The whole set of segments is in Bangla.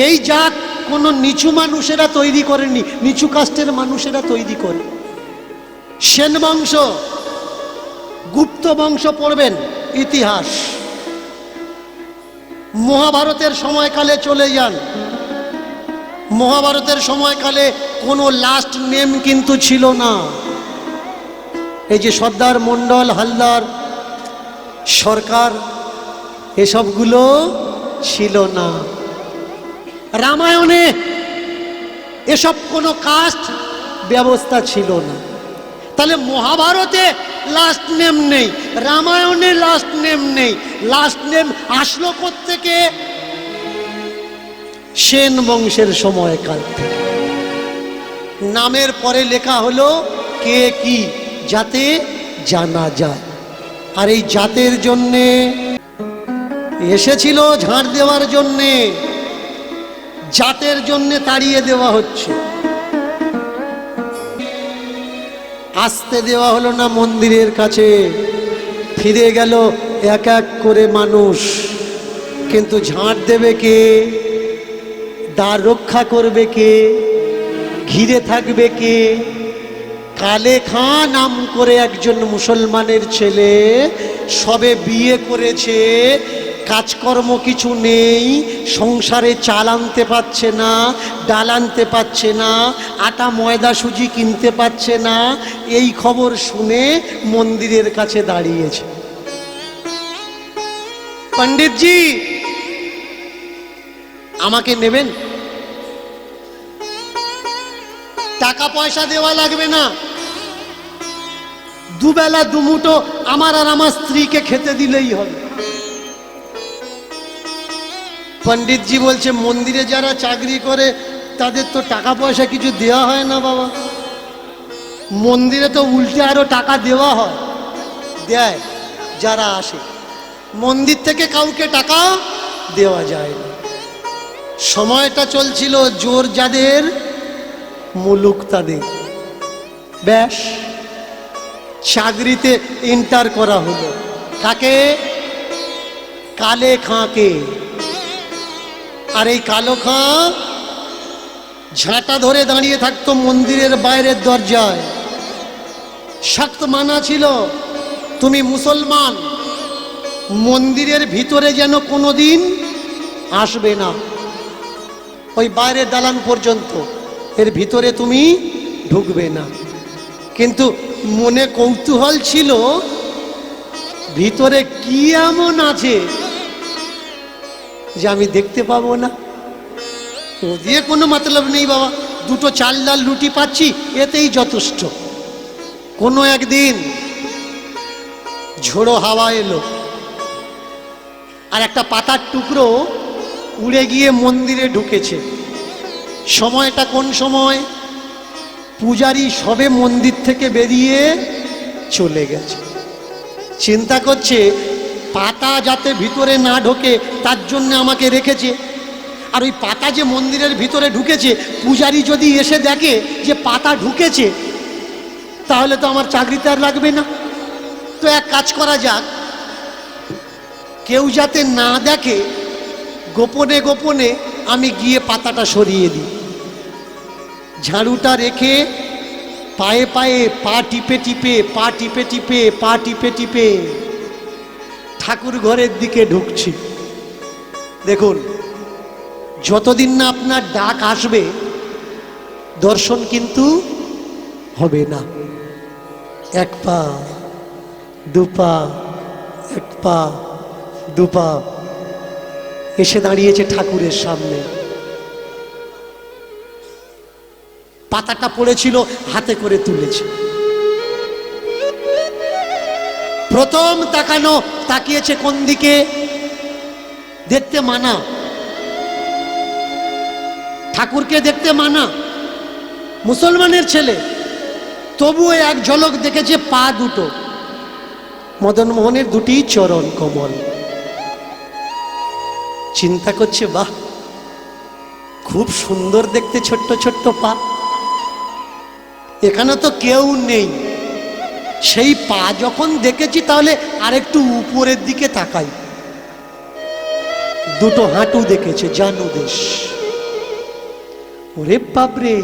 এই জাত কোনো নিচু মানুষেরা তৈরি করেনি, নিচু কাস্টের মানুষেরা তৈরি করে। সেন বংশ, গুপ্ত বংশ পড়বেন ইতিহাস, মহাভারতের সময়কালে চলে যান। মহাভারতের সময়কালে কোনো লাস্ট নেম কিন্তু ছিল না। এই যে সর্দার, মণ্ডল, হালদার, সরকার, এসবগুলো ছিল না। রামায়ণে এসব কোনো কাস্ট ব্যবস্থা ছিল না। তাহলে মহাভারতে লাস্ট নেম নেই, রামায়ণে লাস্ট নেম নেই। লাস্ট নেম আসলো কোত্থেকে? সেন বংশের সময়কাল থেকে। নামের পরে লেখা হলো কে কি, যাতে জানা যায়। আর এই জাতের জন্যে এসেছিল ঝাড় দেওয়ার জন্যে, জাতের জন্যে তাড়িয়ে দেওয়া হচ্ছে। আসতে দেওয়া হলো না মন্দিরের কাছে, ফিরে গেল এক এক করে মানুষ। কিন্তু ঝাড় দেবে কে? দ্বার রক্ষা করবে কে? ঘিরে থাকবে কে? কালে খাঁ নাম করে একজন মুসলমানের ছেলে, সবে বিয়ে করেছে, কাজকর্ম কিছু নেই, সংসারে চাল আনতে পারছে না, ডাল আনতে পারছে না, আটা ময়দা সুজি কিনতে পারছে না। এই খবর শুনে মন্দিরের কাছে দাঁড়িয়েছে। পণ্ডিতজি, আমাকে নেবেন? টাকা পয়সা দেওয়া লাগবে না, দুবেলা দুমুঠো আমার আর আমার স্ত্রীকে খেতে দিলেই হবে। পণ্ডিতজি বলছে, মন্দিরে যারা চাকরি করে তাদের তো টাকা পয়সা কিছু দেওয়া হয় না বাবা। মন্দিরে তো উল্টে আরো টাকা দেওয়া হয়, দেয় যারা আসে। মন্দির থেকে কাউকে টাকা দেওয়া যায় না। সময়টা চলছিল জোর যাদের, মুলুক তাদের। ব্যাস, চাকরিতে এন্টার করা হলো। কাকে? কালে খাঁকে। আর এই কালো খাঁ ঝাঁটা ধরে দাঁড়িয়ে থাকতো মন্দিরের বাইরের দরজায়। শক্ত মানা ছিল, তুমি মুসলমান, মন্দিরের ভিতরে যেন কোনোদিন আসবে না। ওই বাইরের দালান পর্যন্ত, এর ভিতরে তুমি ঢুকবে না। কিন্তু মনে কৌতূহল ছিল, ভিতরে কি এমন আছে যে আমি দেখতে পাবো না? ও দিয়ে কোনো মতলব নেই বাবা, দুটো চাল ডাল রুটি পাচ্ছি, এতেই যথেষ্ট। কোনো একদিন ঝোড়ো হাওয়া এলো, আর একটা পাতার টুকরো উড়ে গিয়ে মন্দিরে ঢুকেছে। সময়টা কোন সময়? পূজারী সবে মন্দির থেকে বেরিয়ে চলে গেছে। চিন্তা করছে, পাতা যাতে ভিতরে না ঢোকে তার জন্য আমাকে রেখেছে। আর ওই পাতা যে মন্দিরের ভিতরে ঢুকেছে, পূজারী যদি এসে দেখে যে পাতা ঢুকেছে, তাহলে তো আমার চাকরিতে আর লাগবে না। তো এক কাজ করা যাক, কেউ যাতে না দেখে, গোপনে গোপনে আমি গিয়ে পাতাটা সরিয়ে দিই। ঝাড়ুটা রেখে পায়ে পায়ে পা টিপে টিপে, পা টিপে টিপে, পা টিপে টিপে ঠাকুর ঘরের দিকে ঢুকছি। দেখুন, যতদিন না আপনার ডাক আসবে, দর্শন কিন্তু হবে না। এক পা, দু পা, এক পা, দু পা, এসে দাঁড়িয়েছে ঠাকুরের সামনে। পাতাটা পড়েছিল, হাতে করে তুলেছে। প্রথম তাকানো, তাকিয়েছে কোন দিকে? দেখতে মানা, ঠাকুরকে দেখতে মানা, মুসলমানের ছেলে, তবুও এক ঝলক দেখেছে পা দুটো, মদন মোহনের দুটি চরণ কমল। চিন্তা করছে, বাহ, খুব সুন্দর দেখতে ছোট্ট ছোট্ট পা, এখানে তো কেউ নেই। সেই পা যখন দেখেছি, তাহলে আরেকটু উপরের দিকে তাকাই। দুটো হাঁটু দেখেছে, জানুদেশ। ওরে বাপরে,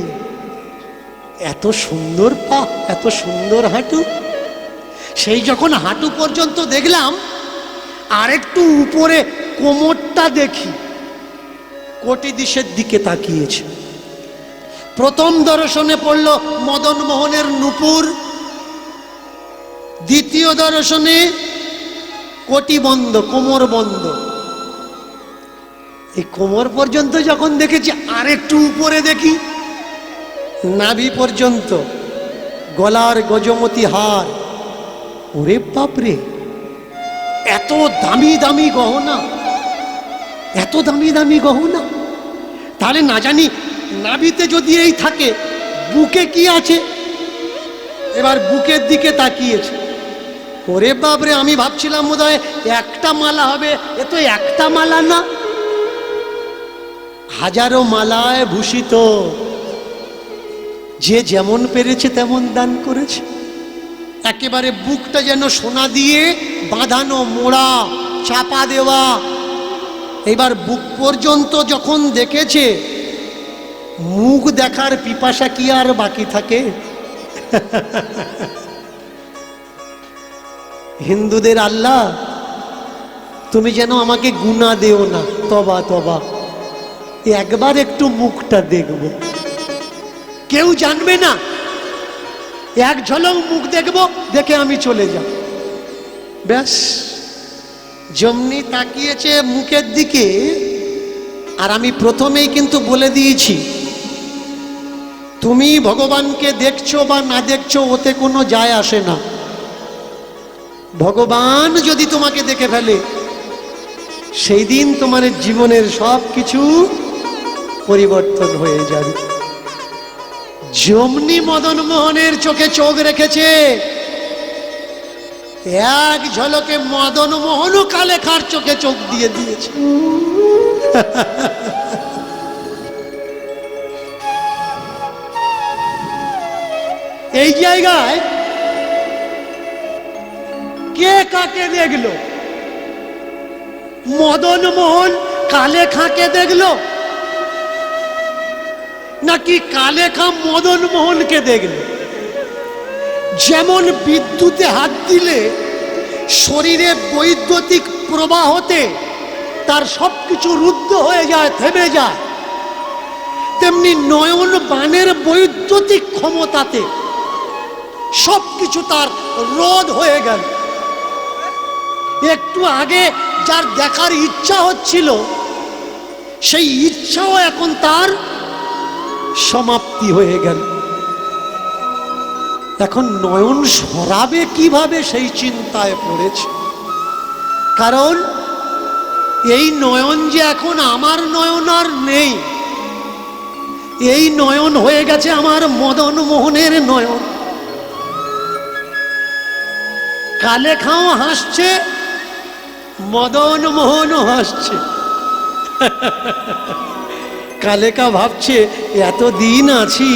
এত সুন্দর পা, এত সুন্দর হাঁটু। সেই যখন হাঁটু পর্যন্ত দেখলাম, আরেকটু উপরে কোমরটা দেখি, কোটি দিশের দিকে তাকিয়েছে। প্রথম দর্শনে পড়ল মদন মোহনের নূপুর, দ্বিতীয় দর্শনে কোটি বন্ধ, কোমর বন্ধ। এই কোমর পর্যন্ত যখন দেখেছি, আরেকটু উপরে দেখি, নাভি পর্যন্ত, গলার গজমতি হার। ওরে বাপরে, এত দামি দামি গহনা, এত দামি দামি গহনা। তাহলে না জানি নাভিতে যদি এই থাকে, বুকে কি আছে? এবার বুকের দিকে তাকিয়েছে। ওরে বাপরে, আমি ভাবছিলাম বোধহয় একটা মালা হবে, এ তো একটা মালা না, হাজারো মালায় ভূষিত। যে যেমন পেরেছে তেমন দান করেছে। একেবারে বুকটা যেন সোনা দিয়ে বাঁধানো, মোড়া, চাপা দেওয়া। এবার বুক পর্যন্ত যখন দেখেছে, মুখ দেখার পিপাসা কি আর বাকি থাকে? হিন্দুদের আল্লাহ, তুমি যেন আমাকে গুনাহ দেও না, তবা তবা, একবার একটু মুখটা দেখব। কেউ জানবে না, এক ঝলক মুখ দেখব, দেখে আমি চলে যাব, ব্যাস। যেমনি তাকিয়েছে মুখের দিকে। আর আমি প্রথমেই কিন্তু বলে দিয়েছি, তুমি ভগবানকে দেখছো বা না দেখছো, ওতে কোনো যায় আসে না। ভগবান যদি তোমাকে দেখে ফেলে, সেই দিন তোমার জীবনের সব কিছু পরিবর্তন হয়ে যাবে। যেমনি মদন মোহনের চোখে চোখ রেখেছে, এক ঝলকে মদন মোহনও কালেখার চোখে চোখ দিয়ে দিয়েছে। এই জায়গায় কে কাকে দেখলো? মদন মোহন কালেখাকে দেখলো, নাকি কালেখা মদন মোহনকে দেখলো? যেমন বিদ্যুতে হাত দিলে শরীরে বৈদ্যুতিক প্রবাহতে তার সবকিছু রুদ্ধ হয়ে যায়, থেমে যায়, তেমনি নয়ন বাণের বৈদ্যুতিক ক্ষমতাতে সবকিছু তার রোধ হয়ে গেল। একটু আগে যার দেখার ইচ্ছা হচ্ছিল, সেই ইচ্ছাও এখন তার সমাপ্তি হয়ে গেল। এখন নয়ন সরাবে কিভাবে, সেই চিন্তায় পড়েছে। কারণ এই নয়ন যে এখন আমার নয়ন আর নেই, এই নয়ন হয়ে গেছে আমার মদন মোহনের নয়ন। কালেখাও হাসছে, মদন মোহনও হাসছে। কালেকা ভাবছে, এতদিন আছি,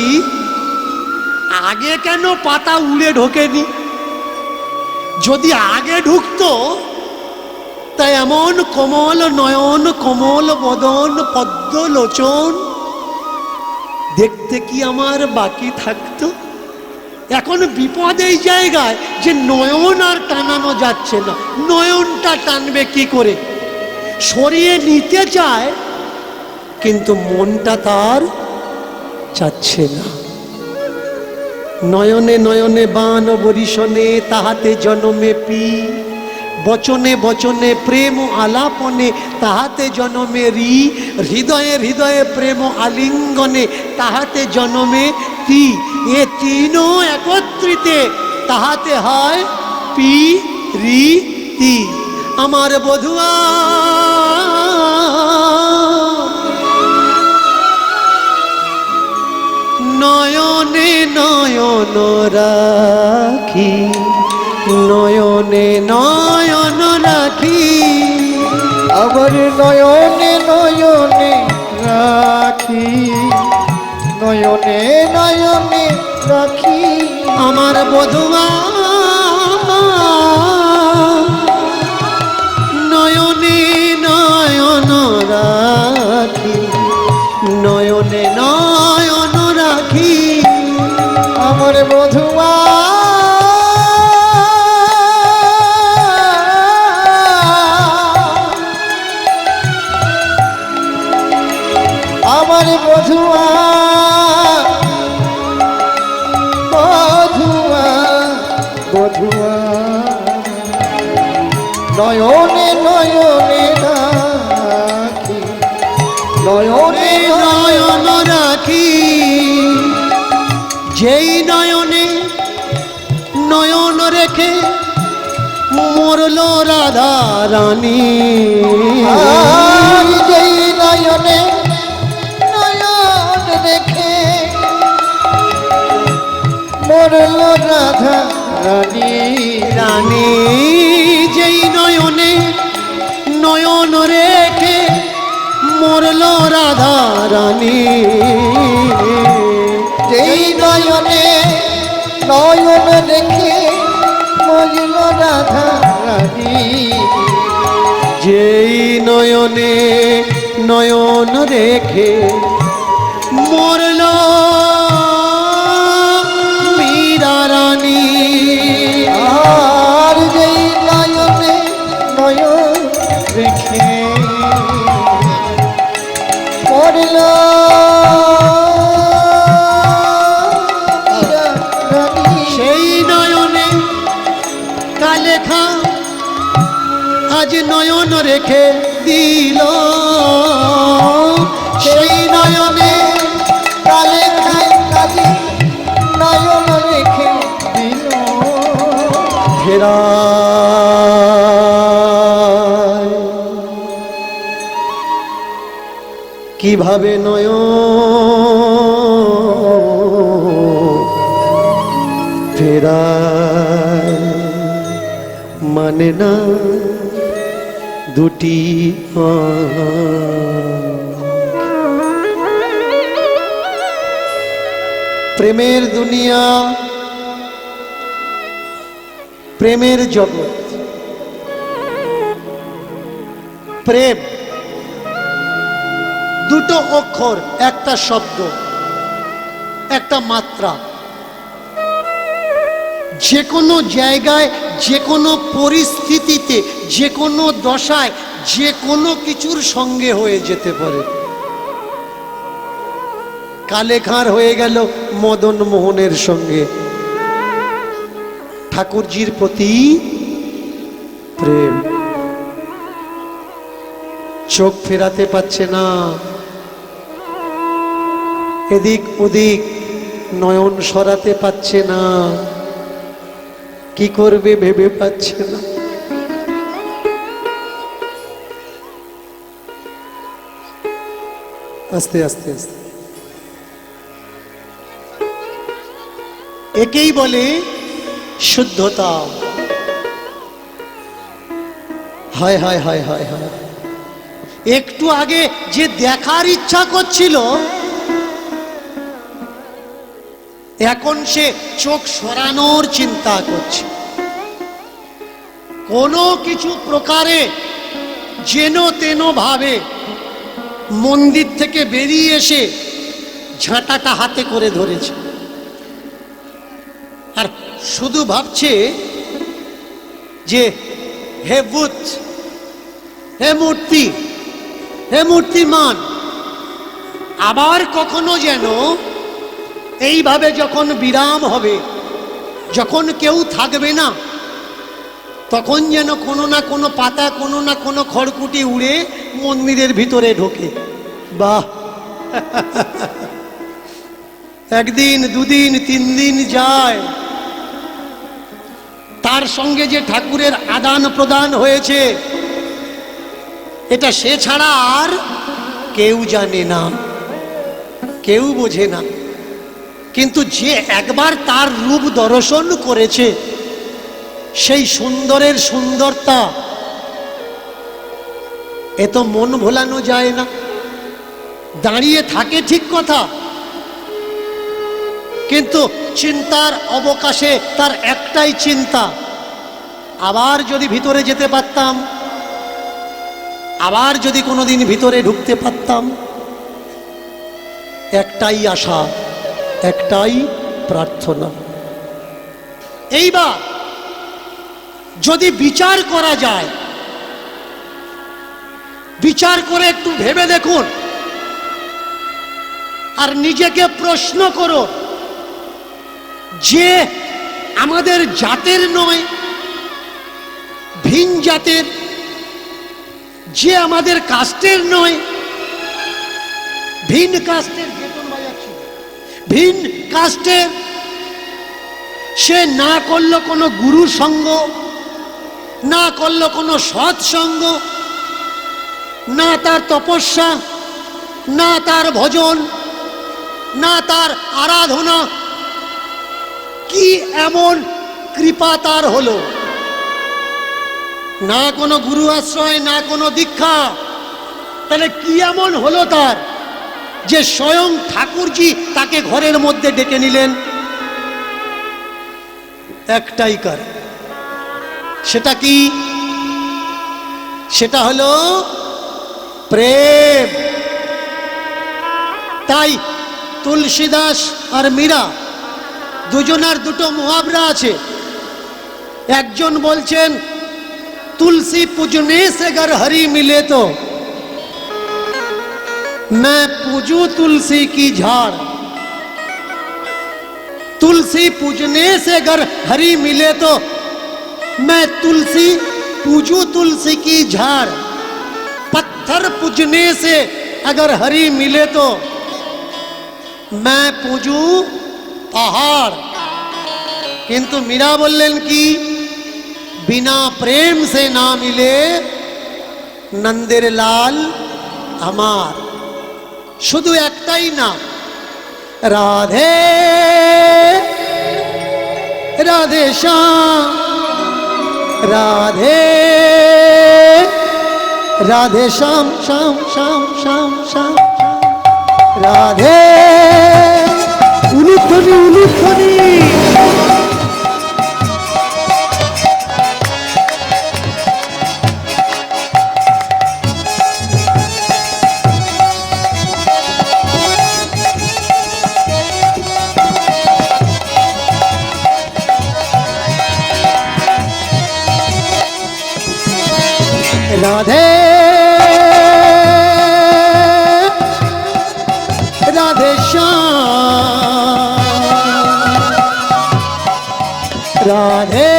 আগে কেন পাতা উড়ে ঢোকেনি? যদি আগে ঢুকতো, তা এমন কোমল নয়ন, কোমল বদন, পদ্ম লোচন দেখতে কি আমার বাকি থাকতো? এখন বিপদ এই জায়গায় যে নয়ন আর টানানো যাচ্ছে না। নয়নটা টানবে কি করে? সরিয়ে নিতে চায়, কিন্তু মনটা তার চাচ্ছে না। নয়নে নয়নে বান বরিশনে, তাহাতে জনমে পি, বচনে বচনে প্রেম আলাপনে, তাহাতে জনমে রি, হৃদয়ে হৃদয়ে প্রেম আলিঙ্গনে, তাহাতে জনমে তি। এ তিনও একত্রিতে তাহাতে হয় পি রি তি। আমার বধুয়া নয়নে নয়ন রাখি, নয়নে নয়ন রাখি, আবার নয়নে নয়নে রাখি, নয়নে নয়নে রাখি। আমার বধুয়া নয়নে নয়ন রাখি, নয়নে নয় আমার বধুয়া বধুয়া বধুয়া নয়নে নয়নে রাখি নয়নে নয়ন রাখি, যেই নয়নে নয়ন রেখে মরল রাধা রানী। আর যেই নয়নে নয়ন রেখে মরল রাধা রানী। রানী যেই নয়নে নয়ন রেখে মরল রাধা রানী। যেই নয়নে নয়ন রেখে মরল রাধা রানী। যেই নয়নে নয়ন রেখে মরল মীরা রানী। আর যেই নয়নে নয়ন রেখে মরল মীরা রানী। সেই নয়নে কালেখা আজ নয়ন রেখে দিল। সেই নয়নে কালে খায় কাজে নয়ন রেখে দিল। ফেরা কিভাবে নয়ন ফেরায় মানে না দুটি প্রেমের দুনিয়া, প্রেমের জগৎ। প্রেম দুটো অক্ষর, একটা শব্দ, একটা মাত্রা। যে কোনো জায়গায়, যে কোনো পরিস্থিতিতে, যে কোনো দশায়, যে কোনো কিছুর সঙ্গে হয়ে যেতে পারে। কালেখার হয়ে গেল মদন মোহনের সঙ্গে। ঠাকুরজির প্রতি প্রেম, চোখ ফেরাতে পারছে না, এদিক ওদিক নয়ন সরাতে পারছে না, কি করবে ভেবে পাচ্ছে না। আস্তে আস্তে আস্তে একেই বলে শুদ্ধতা। হায় হায় হায় হায় হায়, একটু আগে যে দেখার ইচ্ছা করছিল, এখন সে চোখ সরানোর চিন্তা করছে। কোনো কিছু প্রকারে যেন তেন ভাবে মন্দির থেকে বেরিয়ে এসে ঝাঁটাটা হাতে করে ধরেছে, আর শুধু ভাবছে যে হে বুদ্ধ, হে মূর্তি, হে মূর্তিমান, আবার কখনো যেন এইভাবে যখন বিরাম হবে, যখন কেউ থাকবে না, তখন যেন কোনো না কোনো পাতা, কোনো না কোনো খড়কুটি উড়ে মন্দিরের ভিতরে ঢোকে। বাহ! একদিন, দুদিন, 3 দিন যায়, তার সঙ্গে যে ঠাকুরের আদান প্রদান হয়েছে এটা সে ছাড়া আর কেউ জানে না, কেউ বোঝে না। কিন্তু যে একবার তার রূপ দর্শন করেছে, সেই সুন্দরের সুন্দরতা এ তো মন ভোলানো যায় না। দাঁড়িয়ে থাকে ঠিক কথা, কিন্তু চিন্তার অবকাশে তার একটাই চিন্তা, আবার যদি ভিতরে যেতে পারতাম, আবার যদি কোনোদিন ভিতরে ঢুকতে পারতাম। একটাই আশা, একটাই প্রার্থনা। এইবার যদি বিচার করা যায়, বিচার করে একটু ভেবে দেখুন, আর নিজেকে প্রশ্ন করো, যে আমাদের জাতের নয়, ভিন জাতের, যে আমাদের কাস্টের নয়, ভিন কাস্টের, বেতন বাজাচ্ছি, ভিন কাস্টের, সে না করলো কোনো গুরু সঙ্গ, না করলো কোনো সৎসঙ্গ, না তার তপস্যা, না তার ভজন, না তার আরাধনা, কি এমন কৃপা তার হলো? না কোনো গুরু আশ্রয়, না কোনো দীক্ষা, তাহলে কি এমন হলো তার যে স্বয়ং ঠাকুরজি তাকে ঘরের মধ্যে ডেকে নিলেন? একটাই কারণ, সেটা কি? সেটা হলো প্রেম। তাই তুলসীদাস আর মীরা দুজনার দুটো মুহাবরা আছে। একজন বলছেন तुलसी पूजने से अगर हरि मिले तो मैं पूजू तुलसी की झाड़, तुलसी पूजने से अगर हरि मिले तो मैं तुलसी पूजू तुलसी की झाड़, पत्थर पूजने से अगर हरि मिले तो मैं पूजू पहाड़। किंतु मीरा बोलें कि बिना प्रेम से ना मिले नंदेर लाल हमार। शुद्ध एकटाई नाम राधे राधे श्याम, राधे राधे श्याम श्याम श्याम श्याम श्याम, राधे उलुध्वनि उलुध्वनि। राधे राधे श्याम, राधे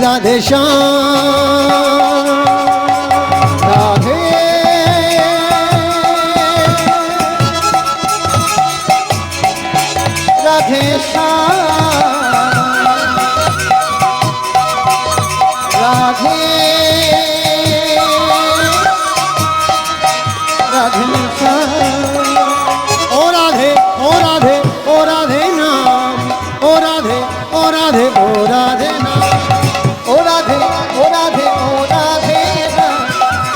राधे श्याम, राधे राधे श्याम, राधे राधे श्याम। ओ राधे ओ राधे ओ राधे नाम, ओ राधे ओ राधे ओ राधे नाम, ओ राधे ओ राधे ओ राधे नाम,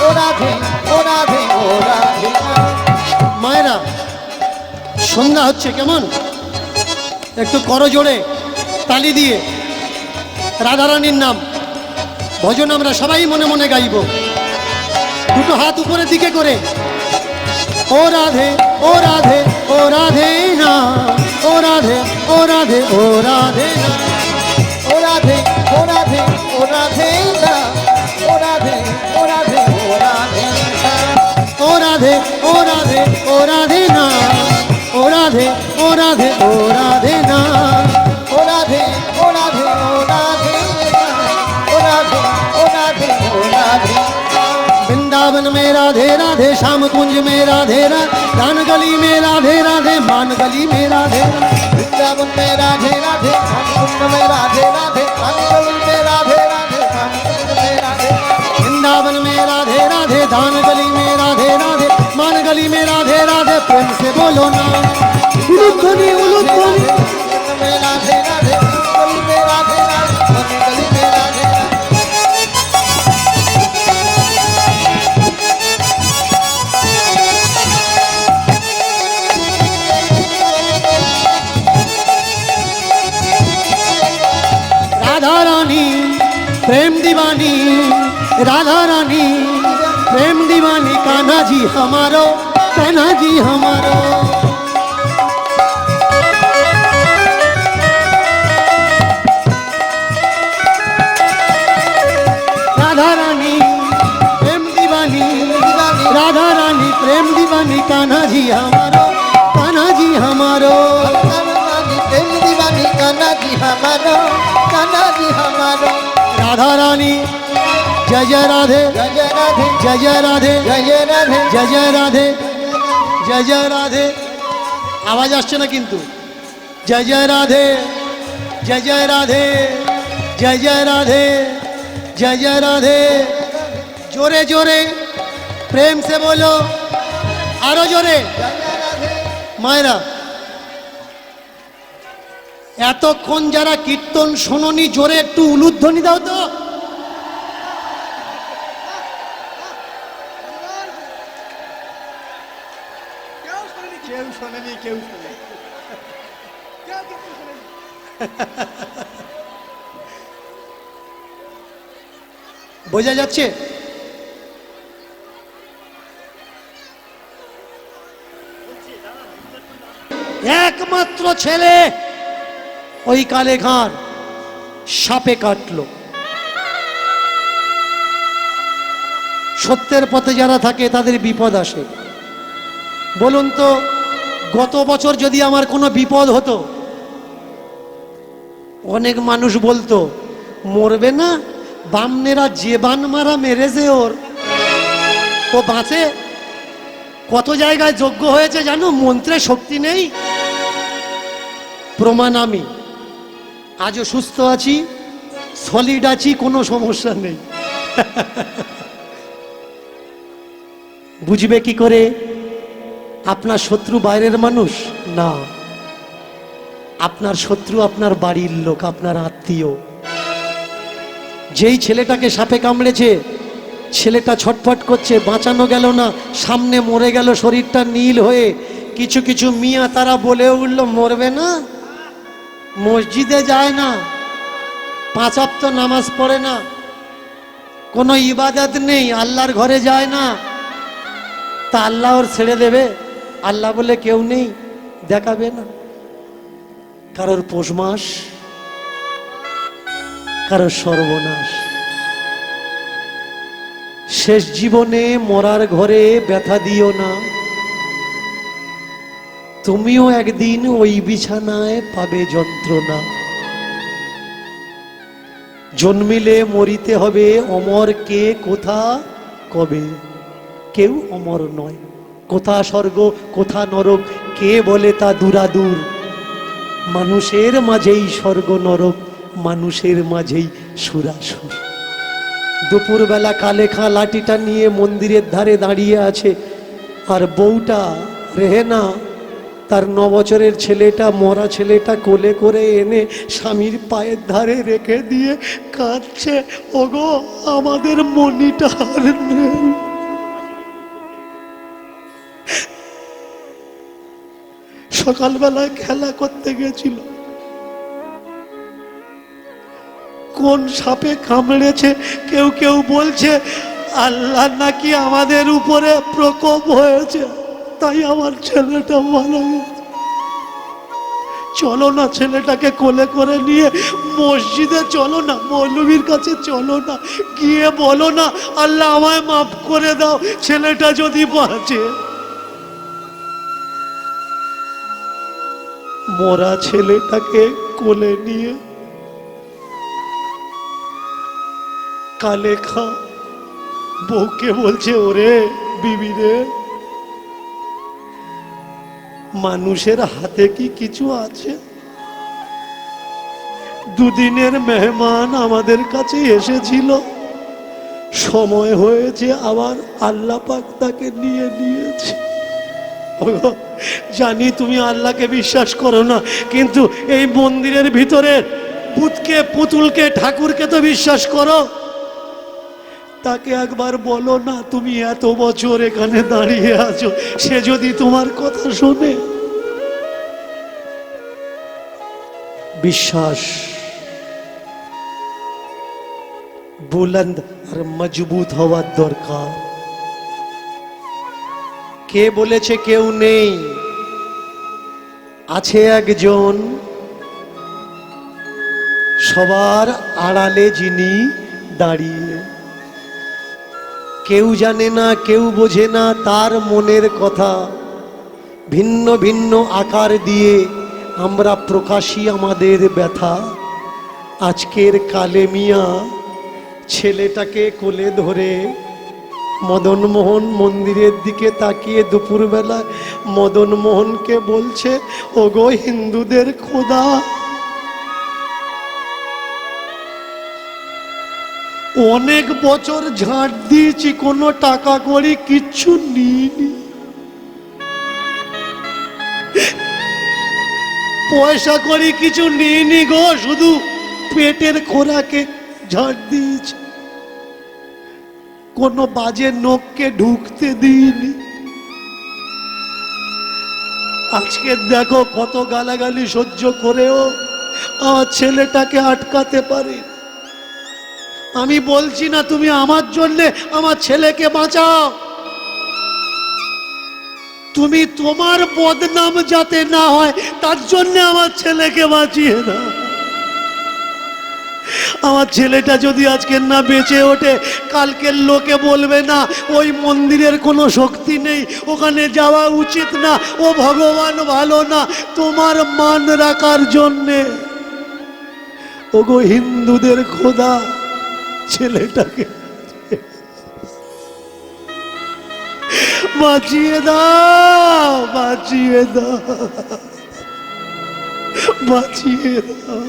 ओ राधे ओ राधे ओ राधे नाम। मायरा সন্ধ্যা হচ্ছে, কেমন একটু করো জোরে তালি দিয়ে রাধারানীর নাম ভজন আমরা সবাই মনে মনে গাইব, দুটো হাত উপরের দিকে করে। ও রাধে ও রাধে ও রাধে না, ও রাধে ও রাধে ও রাধে না, ও রাধে ও রাধে ও রাধে না, ও রাধে ও রাধে ও রাধে না, ও রাধে ও রাধে ও রাধে না, ও রাধে ও রাধে ও রাধে না, ও রাধে ও রাধে ও রাধে না, ও রাধे ओ राधे ओ राधे। वृंदावन में राधे राधे, श्याम कुंज में राधे राधे, दान गली में राधे राधे, मान गली में राधे। वृंदावन में राधे राधे, श्याम कुंज में राधे राधे, दान गली में राधे राधे, श्याम कुंज में राधे। वृंदावन में राधे राधे, दान गली में राधे राधे, मान गली में राधे राधे। प्रेम से बोलो ना उलुध्वनि उलुध्वनि। में राधे राधे, गली में राधे राधे, मान गली में राधे। राधा रानी प्रेम दीवानी, राधा रानी प्रेम दीवानी, कान्हा जी हमारो, कान्हा जी हमारो। राधा रानी प्रेम दीवानी, प्रेम दीवानी कान्हा जी हमारो, कान्हा जी हमारो। प्रेम दीवानी कान्हा जी हमारो, कान्हा जी हमारो। राधा रानी जय जय राधे, जय जय राधे, जय जय राधे, जय जय राधे, जय जय राधे, जय जय राधे। आवाज আসছে না কিন্তু। जय जय राधे, जय जय राधे, जय जय राधे, जय जय राधे। जोरे जोरे प्रेम से बोलो, आरो जोरे। মায়েরা, এতক্ষণ যারা কীর্তন শোনোনি জোরে একটু উলুধ্বনি দাও তো। কেউ শোনেনি, কেউ শোনেনি। বোঝা যাচ্ছে? একমাত্র ছেলে ওই কালে খাঁর সাপে কাটলো। সত্যের পথে যারা থাকে তাদের বিপদ আসে। বলুন তো, গত বছর যদি আমার কোনো বিপদ হতো, অনেক মানুষ বলতো মরবে না, বামনেরা যে বান মারা মেরেছে ওর, ও বাঁচে। কত জায়গায় যোগ্য হয়েছে জানো, মন্ত্রে শক্তি নেই। প্রমাণ আমি আজও সুস্থ আছি, সলিড আছি, কোনো সমস্যা নেই। বুঝবে কি করে? আপনার শত্রু বাইরের মানুষ না, আপনার শত্রু আপনার বাড়ির লোক, আপনার আত্মীয়। যেই ছেলেটাকে সাপে কামড়েছে, ছেলেটা ছটফট করছে, বাঁচানো গেল না, সামনে মরে গেল, শরীরটা নীল হয়ে। কিছু কিছু মিয়া তারা বলে উঠল, মরবে না, মসজিদে যায় না, 5 ওয়াক্ত নামাজ পড়ে না, কোনো ইবাদত নেই, আল্লাহর ঘরে যায় না, তা আল্লাহ ওর ছেড়ে দেবে? আল্লাহ বলে কেউ নেই, দেখাবে না। কারোর পৌষ মাস, কারোর সর্বনাশ। শেষ জীবনে মরার ঘরে ব্যথা দিও না, তুমিও একদিন ওই বিছানায় পাবে যন্ত্রণা। জন্মিলে মরিতে হবে, অমর কে কোথা কবে? কেউ অমর নয়, কোথা স্বর্গ কোথা নরক কে বলে তা দূরাদূর। মানুষের মাঝেই স্বর্গ নরক, মানুষের মাঝেই সুরাসুর। দুপুরবেলা কালেখা লাঠিটা নিয়ে মন্দিরের ধারে দাঁড়িয়ে আছে, আর বউটা রেহেনা তার 9 বছরের ছেলেটা, মরা ছেলেটা কোলে করে এনে স্বামীর পায়ের ধারে রেখে দিয়ে কাঁদছে, ওগো আমাদের মনিটা আর নেই। সকালবেলায় খেলা করতে গেছিল, কোন সাপে কামড়েছে কেউ কেউ বলছে আল্লাহ নাকি আমাদের উপরে প্রকোপ হয়েছে, তাই আমার ছেলেটা মারা গেছে। চলো না, ছেলেটাকে কোলে করে নিয়ে মসজিদে চলো না, মৌলবীর কাছে চলো না, গিয়ে বলো না আল্লাহ আমায় মাফ করে দাও, ছেলেটা যদি বাঁচে। মরা ছেলেটাকে কোলে নিয়ে কালেখা বউকে বলছে, ওরে বিবি রে, মানুষের হাতে কি কিছু আছে? দুদিনের মেহমান আমাদের কাছে এসেছিল, সময় হয়েছে, আবার আল্লাহ পাক তাকে নিয়ে নিয়েছে। জানি তুমি আল্লাহকে বিশ্বাস করো না, কিন্তু এই মন্দিরের ভিতরে ভূতকে, পুতুলকে, ঠাকুরকে তো বিশ্বাস করো। তাকে একবার বলো না, তুমি এত বছর এখানে দাঁড়িয়ে আছো, সে যদি তোমার কথা শোনে। বিশ্বাস বুলন্দ আর মজবুত হওয়ার দরকার। কে বলেছে কেউ নেই? আছে একজন, সবার আড়ালে যিনি দাঁড়িয়ে। কেউ জানে না, কেউ বোঝে না তার মনের কথা। ভিন্ন ভিন্ন আকার দিয়ে আমরা প্রকাশী আমাদের ব্যথা। আজকের কালে মিয়া ছেলেটাকে কোলে ধরে মদন মোহন মন্দিরের দিকে তাকিয়ে দুপুরবেলা মদন মোহনকে বলছে, ওগো হিন্দুদের খোদা, অনেক বছর ঝাঁট দিয়েছি, কোনো টাকা করি কিচ্ছু নিইনি, পয়সা করি কিছু নিইনি গো, শুধু পেটের খোরাকে ঝাঁট দিয়েছি, কোনো বাজে নোককে ঢুকতে দিইনি। আজকে দেখো কত গালাগালি সহ্য করেও আমার ছেলেটাকে আটকাতে পারি। আমি বলছি না তুমি আমার জন্যে আমার ছেলেকে বাঁচাও, তুমি তোমার বদনাম যাতে না হয় তার জন্য আমার ছেলেকে বাঁচিয়ে দাও। আমার ছেলেটা যদি আজকে না বেঁচে ওঠে, কালকের লোকে বলবে না ওই মন্দিরের কোনো শক্তি নেই, ওখানে যাওয়া উচিত না, ও ভগবান ভালো না। তোমার মান রাখার জন্যে ওগো হিন্দুদের খোদা, ছেলেটাকে বাঁচিয়ে দাও, বাঁচিয়ে দাও, বাঁচিয়ে দাও।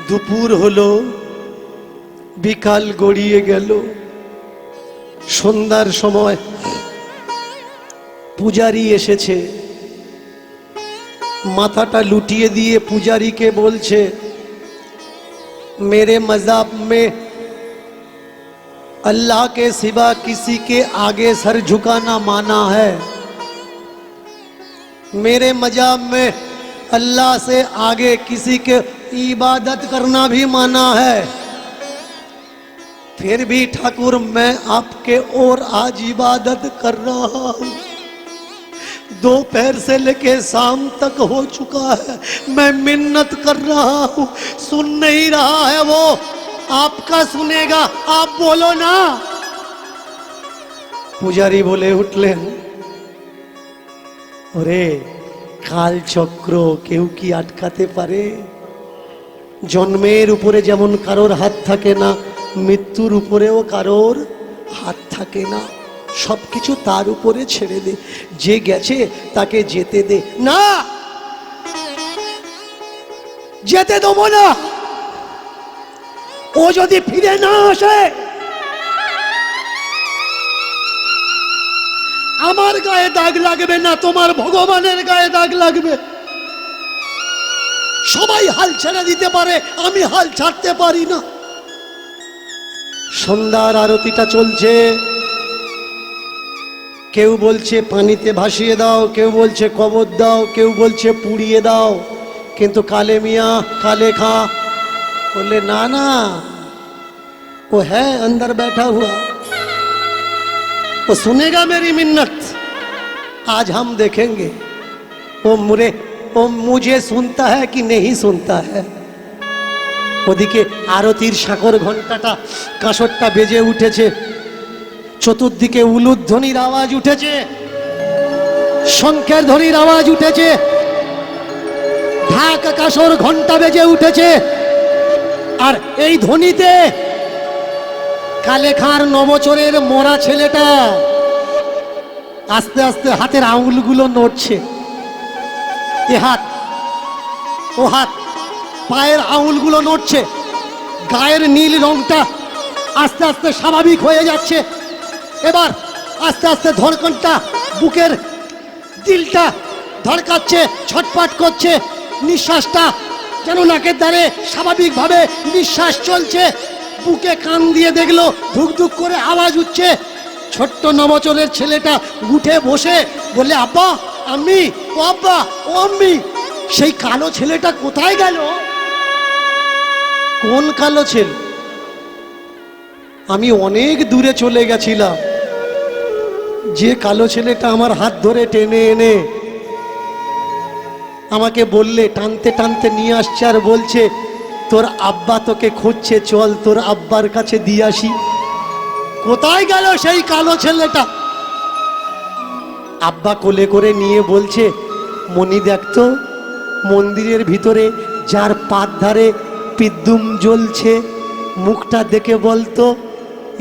দুপুর হলো, বিকাল গড়িয়ে গেল, সন্ধ্যার সময় পূজারি এসেছে। মাথাটা লুটিয়ে দিয়ে পূজারীকে বলছে, मेरे मज़हब में अल्लाह के सिवा किसी के आगे सर झुकाना माना है, मेरे मज़हब में अल्लाह से आगे किसी के इबादत करना भी माना है, फिर भी ठाकुर मैं आपके और आज इबादत कर रहा हूँ। दोपहर से लेके शाम तक हो चुका है, मैं मिन्नत कर रहा हूँ, सुन नहीं रहा है वो, आपका सुनेगा, आप बोलो ना। पुजारी बोले उठलेन, ओरे কাল চক্র কেউ কি আটকাতে পারে? জন্মের উপরে যেমন কারোর হাত থাকে না, মৃত্যুর উপরেও কারোর হাত থাকে না। সবকিছু তার উপরে ছেড়ে দে, যে গেছে তাকে যেতে দে। না, যেতে দেবো না। ও যদি ফিরে না আসে, আমার গায়ে দাগ লাগবে না, তোমার ভগবানের গায়ে দাগ লাগবে। সবাই হাল ছেড়ে দিতে পারে, আমি হাল ছাড়তে পারি না। সন্ধ্যার আরতিটা চলছে, কেউ বলছে পানিতে ভাসিয়ে দাও, কেউ বলছে কবর দাও, কেউ বলছে পুড়িয়ে দাও। কিন্তু কালে মিয়া কালে খা বললে, না না, ও হ্যাঁ अंदर बैठा हुआ, वो सुनेगा मेरी मिन्नत, आज हम देखेंगे वो मुझे सुनता है कि नहीं सुनता है। ওদিকে আরতির শাকর ঘন্টাটা কাঁসরটা বেজে উঠেছে, চতুর্দিকে উলুধ্বনির আওয়াজ উঠেছে, শঙ্খের ধ্বনির আওয়াজ উঠেছে, ঢাক কাঁসর ঘন্টা বেজে উঠেছে। আর এই ধ্বনিতে কালে খাঁর নবচরের মরা ছেলেটা আস্তে আস্তে হাতের আঙুলগুলো নড়ছে, এ হাত ও হাত, পায়ের আঙুলগুলো নড়ছে, গায়ের নীল রংটা আস্তে আস্তে স্বাভাবিক হয়ে যাচ্ছে। এবার আস্তে আস্তে ধড়কনটা, বুকের দিলটা ধড়কাচ্ছে, ছটফট করছে, নিঃশ্বাসটা যেন নাকের দ্বারে স্বাভাবিকভাবে নিঃশ্বাস চলছে। বুকে কান দিয়ে দেখলো ধুক ধুক করে আওয়াজ উঠছে। ছোট্ট নবচরের ছেলেটা উঠে বসে বলে, আব্বা আম্মি, ও আব্বা ও আম্মি। সেই কালো ছেলেটা কোথায় গেল? কোন কালো ছেলে? আমি অনেক দূরে চলে গেছিলাম, যে কালো ছেলেটা আমার হাত ধরে টেনে এনে আমাকে বললে, টানতে টানতে নিয়ে আসছে আর বলছে, তোর আব্বা তোকে খুঁজছে, চল তোর আব্বার কাছে দিয়ে আসি। কোথায় গেল সেই কালো ছেলেটা? আব্বা কোলে করে নিয়ে বলছে, মনি দেখতো মন্দিরের ভিতরে যার পাত ধারে পিদ্দুম জ্বলছে, মুখটা দেখে বলতো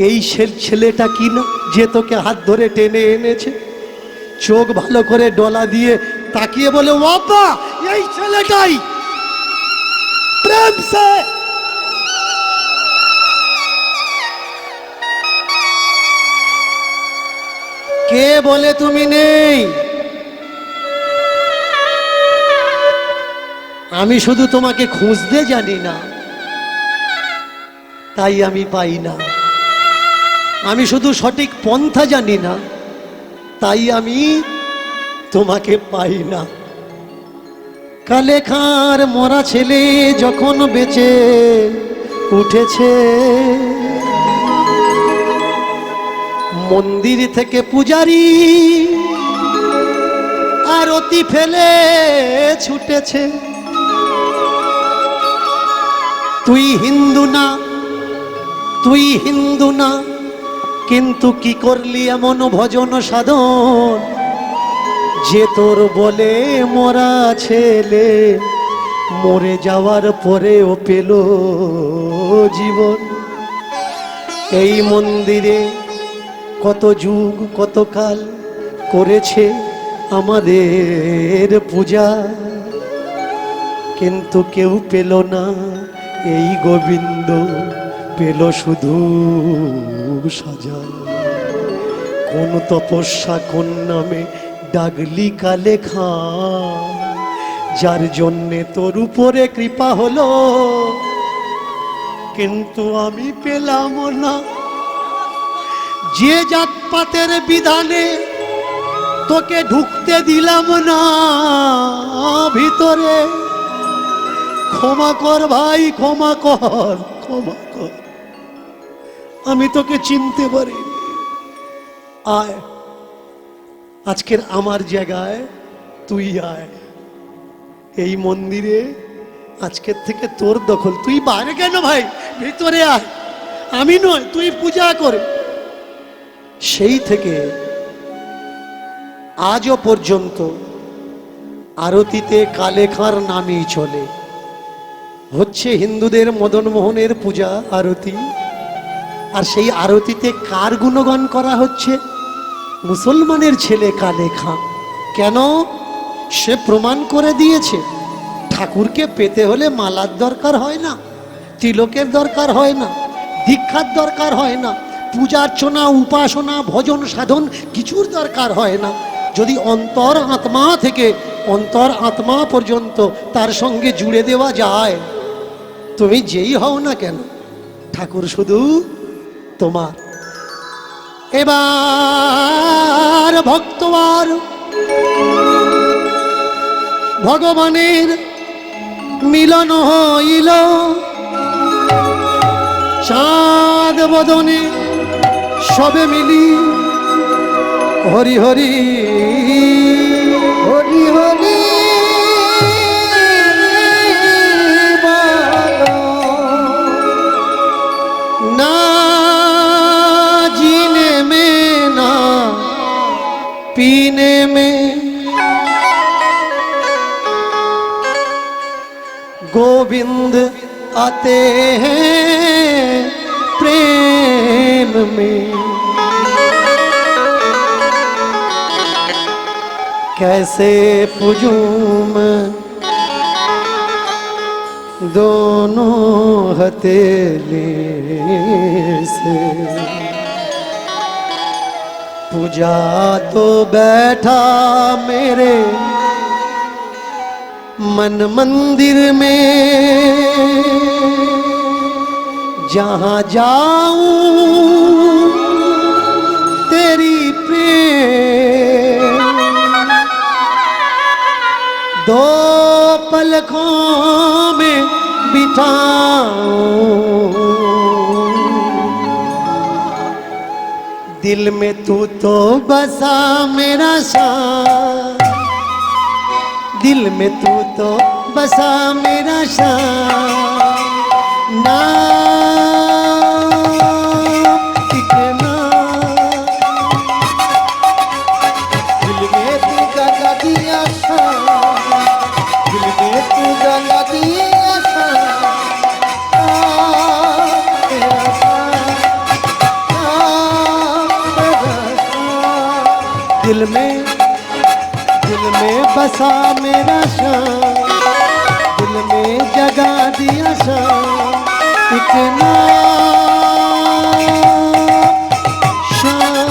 এই ছেলেটা কি না যে তোকে হাত ধরে টেনে এনেছে। চোখ ভালো করে ডলা দিয়ে তাকিয়ে বলে, ও আব্বা, এই ছেলেটাই। প্রেম সে কে বলে তুমি নেই? আমি শুধু তোমাকে খুঁজতে জানি না, তাই আমি পাই না। আমি শুধু সঠিক পন্থা জানি না, তাই আমি তোমাকে পাই না। কালে খাঁর মরা ছেলে যখন বেঁচে উঠেছে, মন্দির থেকে পূজারি আরতি ফেলে ছুটেছে। তুই হিন্দু না, তুই হিন্দু না, কিন্তু কি করলি এমন ভজন সাধন যে তোর বলে মরা ছেলে মরে যাওয়ার পরেও পেল জীবন। এই মন্দিরে কত যুগ কত কাল করেছে আমাদের পূজা, কিন্তু কেউ পেল না এই গোবিন্দ, পেল শুধু সাজা। কোন তপস্যা কোন নামে ডাগলি কালে খাঁ, যার জন্যে তোর উপরে কৃপা হলো, কিন্তু আমি পেলাম না। যে জাতপাতের বিধানে তোকে ঢুকতে দিলাম না ভিতরে, ক্ষমা কর ভাই, ক্ষমা কর, ক্ষমা কর, আমি তোকে চিনতে পারি। আয়, আজকের আমার জায়গায় তুই আয়। এই মন্দিরে আজকের থেকে তোর দখল। তুই বাইরে কেন ভাই, ভিতরে আয়। আমি নয়, তুই পূজা করে। সেই থেকে আজও পর্যন্ত আরতিতে কালে খাঁর নামই চলে। হচ্ছে হিন্দুদের মদন মোহনের পূজা আরতি, আর সেই আরতিতে কার গুণগান করা হচ্ছে? মুসলমানের ছেলে কালে খাঁ। কেন? সে প্রমাণ করে দিয়েছে ঠাকুরকে পেতে হলে মালার দরকার হয় না, তিলকের দরকার হয় না, দীক্ষার দরকার হয় না, পূজার্চনা উপাসনা ভজন সাধন কিছুর দরকার হয় না। যদি অন্তর আত্মা থেকে অন্তর আত্মা পর্যন্ত তার সঙ্গে জুড়ে দেওয়া যায়, তুমি যেই হও না কেন, ঠাকুর শুধু তোমার। এবার ভক্তবার ভগবানের মিলন হইল, চাঁদ বদনে সবে মিলি হরি হরি হরি হরি বলো। না जीने में ना पीने में, गोविंद आते हैं प्रेम में। कैसे पूजूं मैं दोनों हथेली से, पूजा तो बैठा मेरे मन मंदिर में, जहाँ जाऊं तेरी प्रेम, दो पलकों में बिठाऊं, दिल में तू तो बसा मेरा शान, दिल में तू तो बसा मेरा शान। एक नाम, दिल में तू जगा दिया शाम, दिल में तू जगा दिया शाम, मेरा शाम, मेरा शाम। दिल में बसा मेरा शाम, दिल में जगा दिया शाम, एक नाम शाम।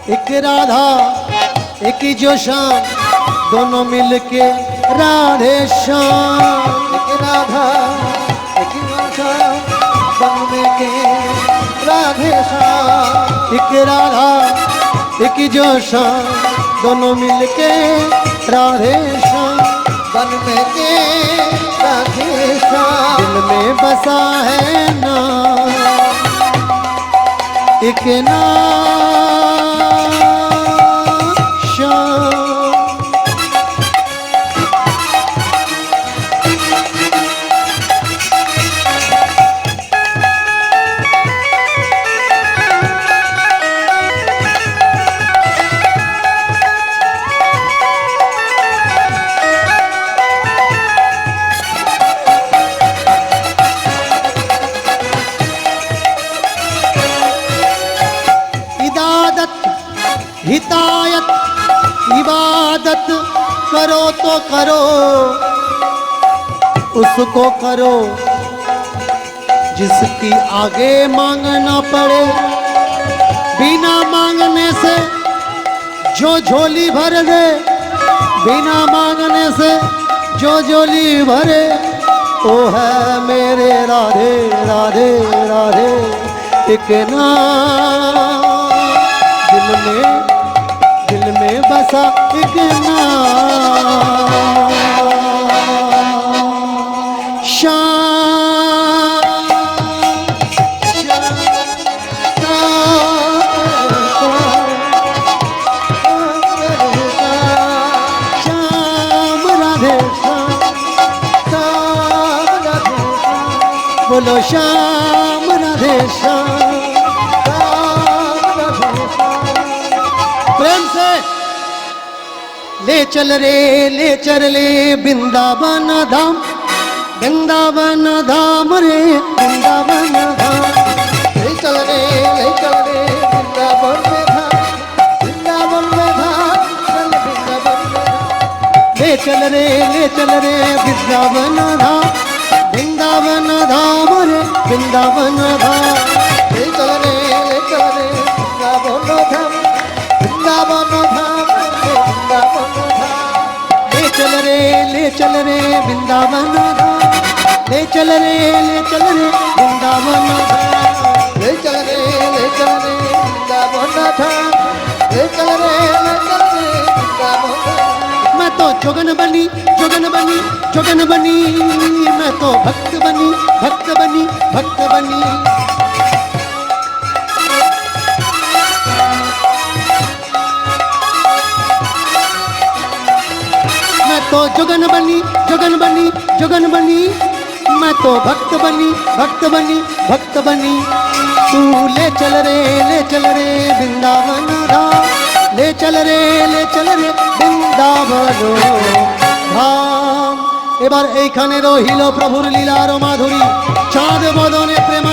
एक राधा एक जो श्याम, दोनों मिलके राधे श्याम। एक राधा एक श्याम, बनने के राधे श्याम। एक राधा एक जो श्याम, दोनों मिलके राधे श्याम। बन में के राधे श्याम। दिल में बसा है नाम, एक नाम श्याम। हितायत इबादत करो तो करो, उसको करो जिसकी आगे मांगना पड़े। बिना मांगने से जो झोली भर दे, बिना मांगने से जो झोली भरे, ओ है मेरे राधे राधे राधे एक नाम। दिल में बसा एक नाम श्याम। श्याम राधे श्याम, बोलो श्याम राधे श्याम। प्रेम से ले चल रे वृंदावन धाम, वृंदावन धाम रे वृंदावन धाम। ले चल रे वृंदावन में धाम, वृंदावन में धाम, चल वृंदावन में धाम। ले चल रे वृंदावन धाम, वृंदावन धाम रे वृंदावन धाम। ले चल रे वृंदावन धाम, वृंदावन धाम, वृंदावन धाम। ले चल रे वृंदावन धाम, ले चल रे वृंदावन धाम। ले चल रे वृंदावन धाम, ले चल रे वृंदावन धाम। मैं तो जोगन बनी मैं तो भक्त बनी मैं तो जोगन बनी मैं तो भक्त बनी। तू ले चल रे वृंदावन धाम, ले चल रे বৃন্দাবন ধাম। এবার এইখানে রহিল প্রভুর লীলার মাধুরী, চাঁদ বদনে প্রেম